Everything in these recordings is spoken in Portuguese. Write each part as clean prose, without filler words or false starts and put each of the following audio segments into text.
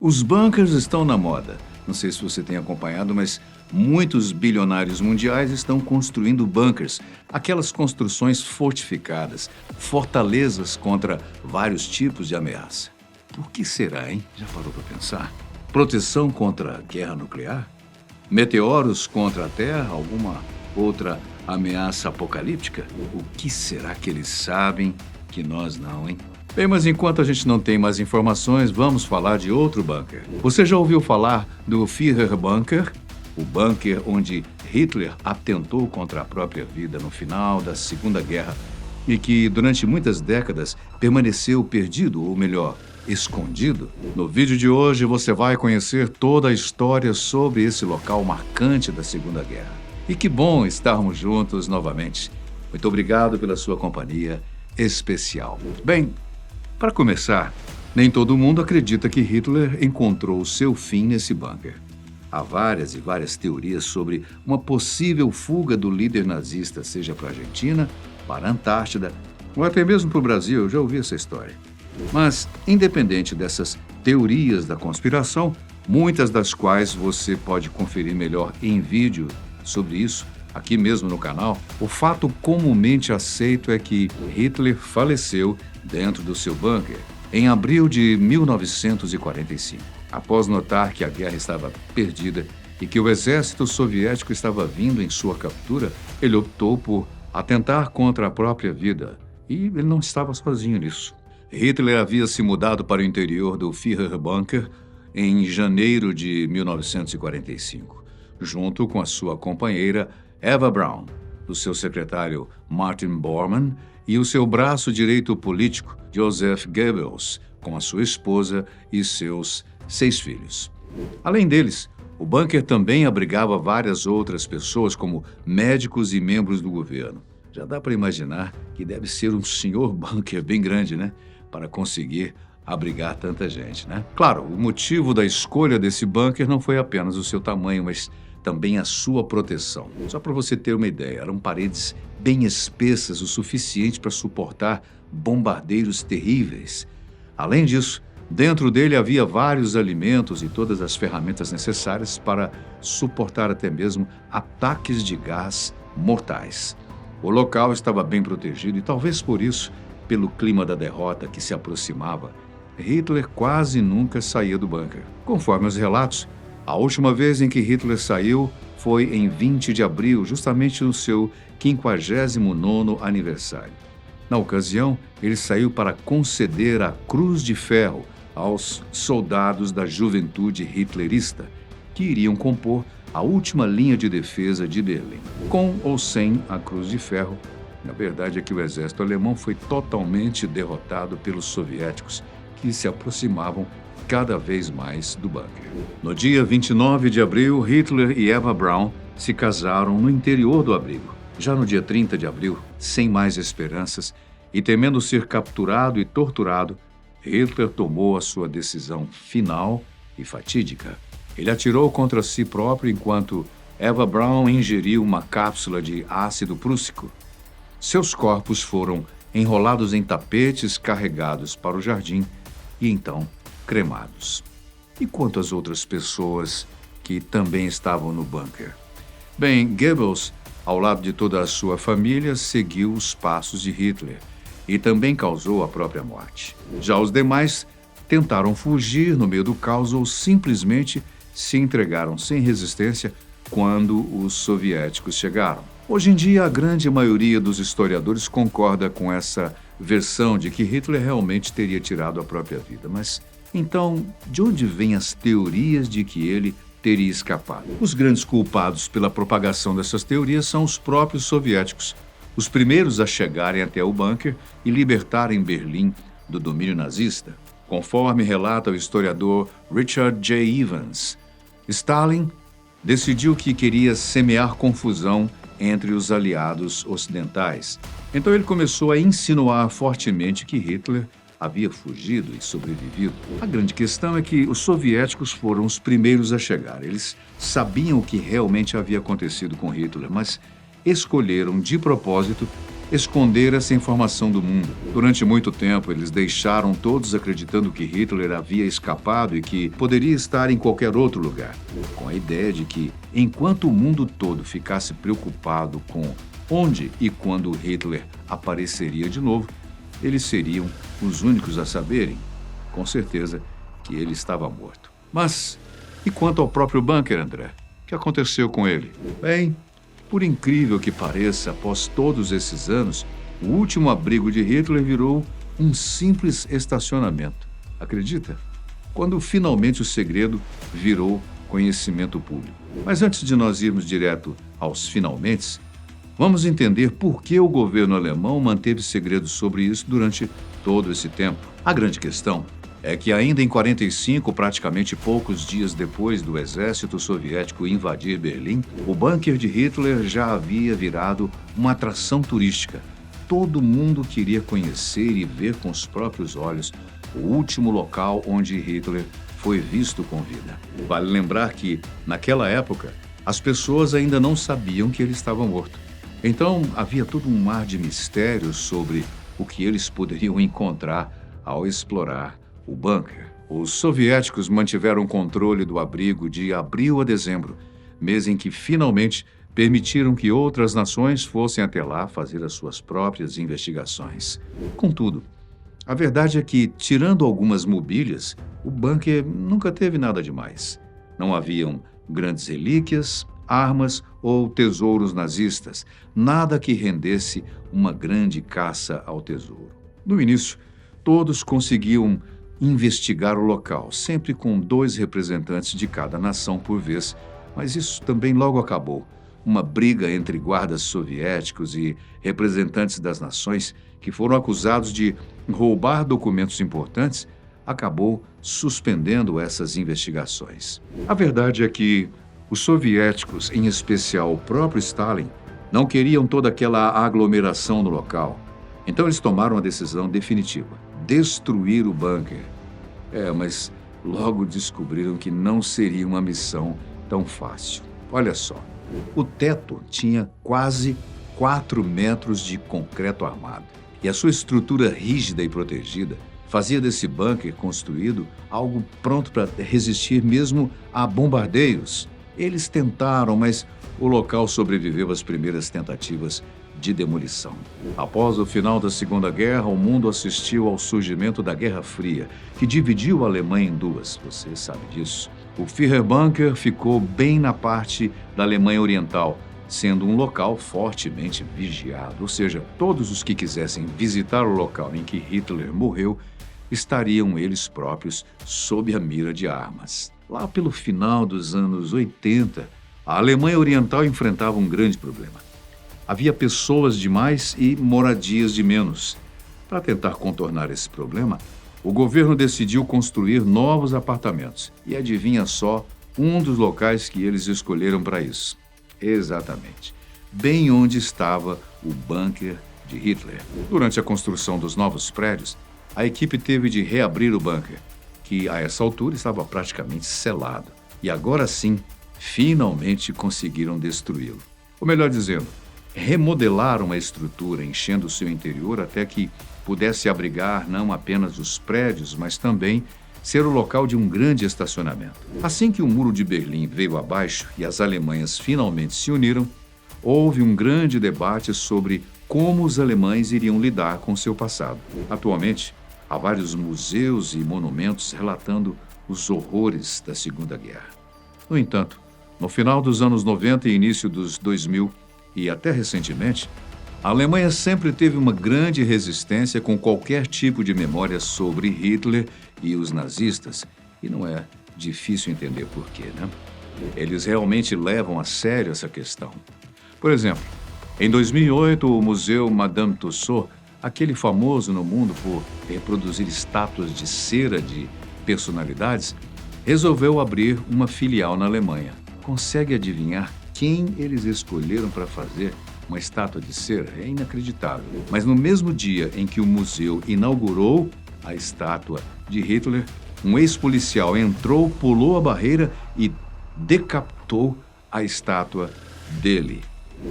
Os bunkers estão na moda. Não sei se você tem acompanhado, mas muitos bilionários mundiais estão construindo bunkers, aquelas construções fortificadas, fortalezas contra vários tipos de ameaça. Por que será, hein? Já parou para pensar? Proteção contra guerra nuclear? Meteoros contra a Terra? Alguma outra ameaça apocalíptica? O que será que eles sabem que nós não, hein? Bem, mas enquanto a gente não tem mais informações, vamos falar de outro bunker. Você já ouviu falar do Führerbunker? O bunker onde Hitler atentou contra a própria vida no final da Segunda Guerra e que, durante muitas décadas, permaneceu perdido, ou melhor, escondido? No vídeo de hoje, você vai conhecer toda a história sobre esse local marcante da Segunda Guerra. E que bom estarmos juntos novamente. Muito obrigado pela sua companhia especial. Bem, para começar, nem todo mundo acredita que Hitler encontrou seu fim nesse bunker. Há várias e várias teorias sobre uma possível fuga do líder nazista, seja para a Argentina, para a Antártida, ou até mesmo para o Brasil. Eu já ouvi essa história. Mas, independente dessas teorias da conspiração, muitas das quais você pode conferir melhor em vídeo sobre isso, aqui mesmo no canal, o fato comumente aceito é que Hitler faleceu dentro do seu bunker em abril de 1945. Após notar que a guerra estava perdida e que o exército soviético estava vindo em sua captura, ele optou por atentar contra a própria vida. E ele não estava sozinho nisso. Hitler havia se mudado para o interior do Führerbunker em janeiro de 1945, junto com a sua companheira Eva Braun, do seu secretário Martin Bormann e o seu braço direito político, Joseph Goebbels, com a sua esposa e seus 6 filhos. Além deles, o bunker também abrigava várias outras pessoas, como médicos e membros do governo. Já dá para imaginar que deve ser um senhor bunker bem grande, né? Para conseguir abrigar tanta gente, né? Claro, o motivo da escolha desse bunker não foi apenas o seu tamanho, mas também a sua proteção. Só para você ter uma ideia, eram paredes bem espessas o suficiente para suportar bombardeiros terríveis. Além disso, dentro dele havia vários alimentos e todas as ferramentas necessárias para suportar até mesmo ataques de gás mortais. O local estava bem protegido e talvez por isso, pelo clima da derrota que se aproximava, Hitler quase nunca saía do bunker. Conforme os relatos, a última vez em que Hitler saiu foi em 20 de abril, justamente no seu 59º aniversário. Na ocasião, ele saiu para conceder a Cruz de Ferro aos soldados da juventude hitlerista, que iriam compor a última linha de defesa de Berlim. Com ou sem a Cruz de Ferro, a verdade é que o exército alemão foi totalmente derrotado pelos soviéticos, que se aproximavam cada vez mais do bunker. No dia 29 de abril, Hitler e Eva Braun se casaram no interior do abrigo. Já no dia 30 de abril, sem mais esperanças e temendo ser capturado e torturado, Hitler tomou a sua decisão final e fatídica. Ele atirou contra si próprio enquanto Eva Braun ingeriu uma cápsula de ácido prússico. Seus corpos foram enrolados em tapetes carregados para o jardim e então cremados. E quanto às outras pessoas que também estavam no bunker? Bem, Goebbels, ao lado de toda a sua família, seguiu os passos de Hitler e também causou a própria morte. Já os demais tentaram fugir no meio do caos ou simplesmente se entregaram sem resistência quando os soviéticos chegaram. Hoje em dia, a grande maioria dos historiadores concorda com essa versão de que Hitler realmente teria tirado a própria vida, mas então, de onde vêm as teorias de que ele teria escapado? Os grandes culpados pela propagação dessas teorias são os próprios soviéticos, os primeiros a chegarem até o bunker e libertarem Berlim do domínio nazista. Conforme relata o historiador Richard J. Evans, Stalin decidiu que queria semear confusão entre os aliados ocidentais. Então ele começou a insinuar fortemente que Hitler havia fugido e sobrevivido. A grande questão é que os soviéticos foram os primeiros a chegar. Eles sabiam o que realmente havia acontecido com Hitler, mas escolheram de propósito esconder essa informação do mundo. Durante muito tempo, eles deixaram todos acreditando que Hitler havia escapado e que poderia estar em qualquer outro lugar, com a ideia de que, enquanto o mundo todo ficasse preocupado com onde e quando Hitler apareceria de novo, eles seriam os únicos a saberem, com certeza, que ele estava morto. Mas, e quanto ao próprio bunker, André? O que aconteceu com ele? Bem, por incrível que pareça, após todos esses anos, o último abrigo de Hitler virou um simples estacionamento. Acredita? Quando finalmente o segredo virou conhecimento público. Mas antes de nós irmos direto aos finalmente, vamos entender por que o governo alemão manteve segredo sobre isso durante todo esse tempo. A grande questão é que ainda em 45, praticamente poucos dias depois do exército soviético invadir Berlim, o bunker de Hitler já havia virado uma atração turística. Todo mundo queria conhecer e ver com os próprios olhos o último local onde Hitler foi visto com vida. Vale lembrar que, naquela época, as pessoas ainda não sabiam que ele estava morto. Então, havia todo um mar de mistério sobre o que eles poderiam encontrar ao explorar o bunker. Os soviéticos mantiveram o controle do abrigo de abril a dezembro, mês em que finalmente permitiram que outras nações fossem até lá fazer as suas próprias investigações. Contudo, a verdade é que, tirando algumas mobílias, o bunker nunca teve nada demais. Não haviam grandes relíquias, armas ou tesouros nazistas, nada que rendesse uma grande caça ao tesouro. No início, todos conseguiam investigar o local, sempre com 2 representantes de cada nação por vez, mas isso também logo acabou. Uma briga entre guardas soviéticos e representantes das nações que foram acusados de roubar documentos importantes acabou suspendendo essas investigações. A verdade é que os soviéticos, em especial o próprio Stalin, não queriam toda aquela aglomeração no local. Então eles tomaram a decisão definitiva: destruir o bunker. Mas logo descobriram que não seria uma missão tão fácil. Olha só, o teto tinha quase 4 metros de concreto armado. E a sua estrutura rígida e protegida fazia desse bunker construído algo pronto para resistir mesmo a bombardeios. Eles tentaram, mas o local sobreviveu às primeiras tentativas de demolição. Após o final da Segunda Guerra, o mundo assistiu ao surgimento da Guerra Fria, que dividiu a Alemanha em 2, você sabe disso. O Führerbunker ficou bem na parte da Alemanha Oriental, sendo um local fortemente vigiado, ou seja, todos os que quisessem visitar o local em que Hitler morreu estariam eles próprios sob a mira de armas. Lá pelo final dos anos 80, a Alemanha Oriental enfrentava um grande problema. Havia pessoas demais e moradias de menos. Para tentar contornar esse problema, o governo decidiu construir novos apartamentos. E adivinha só um dos locais que eles escolheram para isso? Exatamente, bem onde estava o bunker de Hitler. Durante a construção dos novos prédios, a equipe teve de reabrir o bunker, que a essa altura estava praticamente selado. E agora sim, finalmente conseguiram destruí-lo. Ou melhor dizendo, remodelaram a estrutura, enchendo o seu interior até que pudesse abrigar não apenas os prédios, mas também ser o local de um grande estacionamento. Assim que o Muro de Berlim veio abaixo e as Alemanhas finalmente se uniram, houve um grande debate sobre como os alemães iriam lidar com seu passado. Atualmente, há vários museus e monumentos relatando os horrores da Segunda Guerra. No entanto, no final dos anos 90 e início dos 2000, e até recentemente, a Alemanha sempre teve uma grande resistência com qualquer tipo de memória sobre Hitler e os nazistas. E não é difícil entender por quê, né? Eles realmente levam a sério essa questão. Por exemplo, em 2008, o Museu Madame Tussauds, aquele famoso no mundo por reproduzir estátuas de cera de personalidades, resolveu abrir uma filial na Alemanha. Consegue adivinhar quem eles escolheram para fazer uma estátua de cera? É inacreditável. Mas no mesmo dia em que o museu inaugurou a estátua de Hitler, um ex-policial entrou, pulou a barreira e decapitou a estátua dele.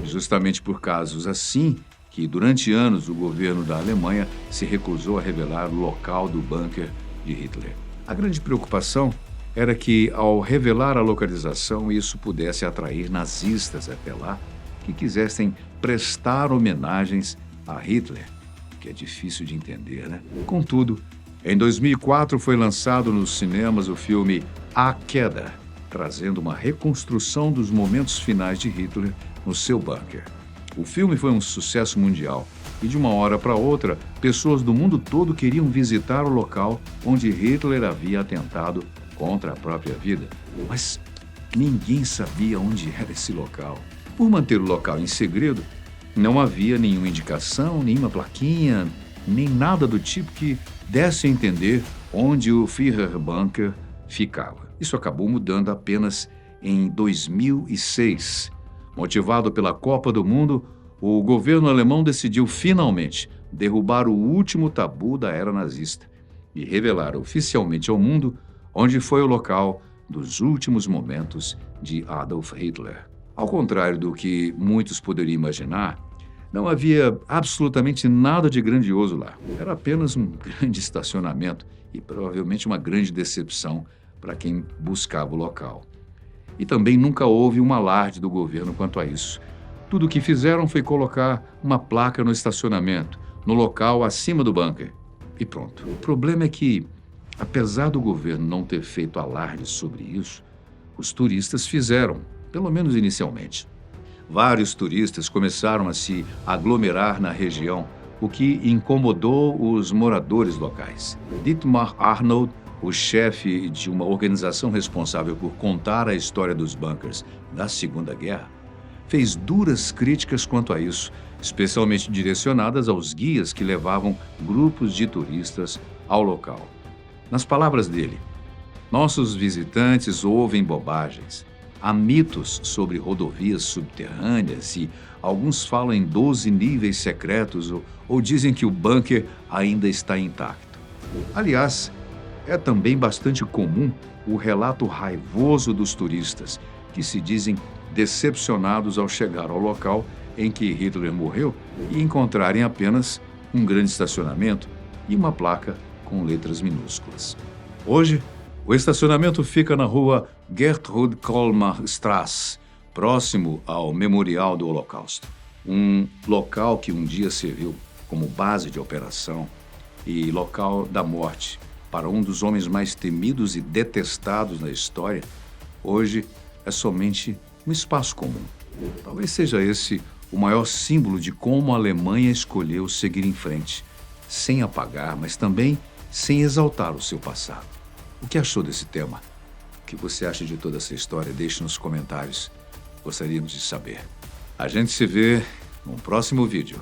Justamente por casos assim que durante anos o governo da Alemanha se recusou a revelar o local do bunker de Hitler. A grande preocupação era que, ao revelar a localização, isso pudesse atrair nazistas até lá que quisessem prestar homenagens a Hitler, que é difícil de entender, né? Contudo, em 2004 foi lançado nos cinemas o filme A Queda, trazendo uma reconstrução dos momentos finais de Hitler no seu bunker. O filme foi um sucesso mundial e, de uma hora para outra, pessoas do mundo todo queriam visitar o local onde Hitler havia atentado contra a própria vida. Mas ninguém sabia onde era esse local. Por manter o local em segredo, não havia nenhuma indicação, nenhuma plaquinha, nem nada do tipo que desse a entender onde o Führerbunker ficava. Isso acabou mudando apenas em 2006. Motivado pela Copa do Mundo, o governo alemão decidiu finalmente derrubar o último tabu da era nazista e revelar oficialmente ao mundo onde foi o local dos últimos momentos de Adolf Hitler. Ao contrário do que muitos poderiam imaginar, não havia absolutamente nada de grandioso lá. Era apenas um grande estacionamento e provavelmente uma grande decepção para quem buscava o local. E também nunca houve um alarde do governo quanto a isso. Tudo o que fizeram foi colocar uma placa no estacionamento, no local acima do bunker. E pronto. O problema é que, apesar do governo não ter feito alarde sobre isso, os turistas fizeram, pelo menos inicialmente. Vários turistas começaram a se aglomerar na região, o que incomodou os moradores locais. Dietmar Arnold, o chefe de uma organização responsável por contar a história dos bunkers da Segunda Guerra, fez duras críticas quanto a isso, especialmente direcionadas aos guias que levavam grupos de turistas ao local. Nas palavras dele, nossos visitantes ouvem bobagens. Há mitos sobre rodovias subterrâneas e alguns falam em 12 níveis secretos ou dizem que o bunker ainda está intacto. Aliás, é também bastante comum o relato raivoso dos turistas, que se dizem decepcionados ao chegar ao local em que Hitler morreu e encontrarem apenas um grande estacionamento e uma placa com letras minúsculas. Hoje, o estacionamento fica na rua Gertrud Kolmar Straße, próximo ao Memorial do Holocausto, um local que um dia serviu como base de operação e local da morte para um dos homens mais temidos e detestados na história. Hoje é somente um espaço comum. Talvez seja esse o maior símbolo de como a Alemanha escolheu seguir em frente, sem apagar, mas também sem exaltar o seu passado. O que achou desse tema? O que você acha de toda essa história? Deixe nos comentários. Gostaríamos de saber. A gente se vê no próximo vídeo.